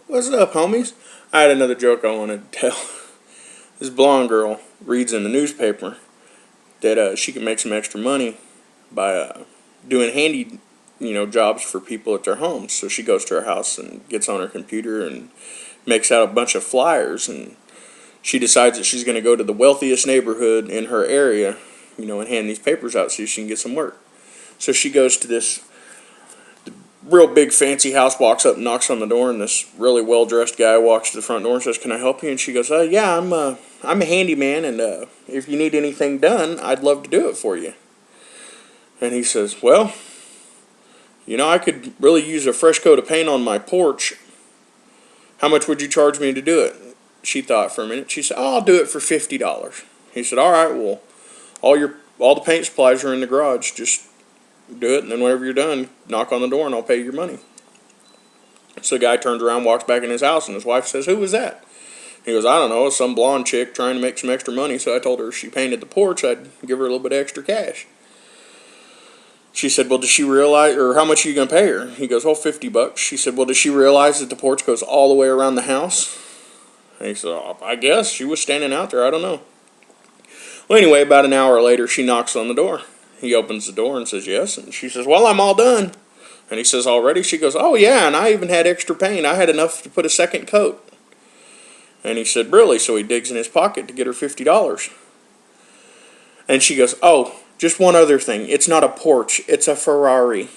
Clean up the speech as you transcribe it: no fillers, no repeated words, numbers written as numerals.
What's up, homies? I had another joke I wanted to tell. This blonde girl reads in the newspaper that she can make some extra money by doing handy, jobs for people at their homes. So she goes to her house and gets on her computer and makes out a bunch of flyers, and she decides that she's going to go to the wealthiest neighborhood in her area, and hand these papers out so she can get some work. So she goes to this real big fancy house, walks up and knocks on the door, and this really well dressed guy walks to the front door and says, "Can I help you?" And she goes, "Yeah, I'm a handyman, and if you need anything done, I'd love to do it for you." And he says, "Well, I could really use a fresh coat of paint on my porch. How much would you charge me to do it?" She thought for a minute. She said, "Oh, I'll do it for $50." He said, "All right, well, all the paint supplies are in the garage. Just do it, and then whenever you're done, knock on the door and I'll pay you your money." So the guy turns around, walks back in his house, and his wife says, "Who was that?" He goes, "I don't know, some blonde chick trying to make some extra money, so I told her if she painted the porch, I'd give her a little bit of extra cash." She said, "Well, does she realize, or how much are you going to pay her?" He goes, "Oh, $50." She said, "Well, does she realize that the porch goes all the way around the house?" And he said, "Oh, I guess she was standing out there, I don't know." Well, anyway, about an hour later, she knocks on the door. He opens the door and says, "Yes." And she says, "Well, I'm all done." And he says, "Already?" She goes, "Oh, yeah, and I even had extra paint. I had enough to put a second coat." And he said, "Really?" So he digs in his pocket to get her $50. And she goes, "Oh, just one other thing. It's not a porch, it's a Ferrari."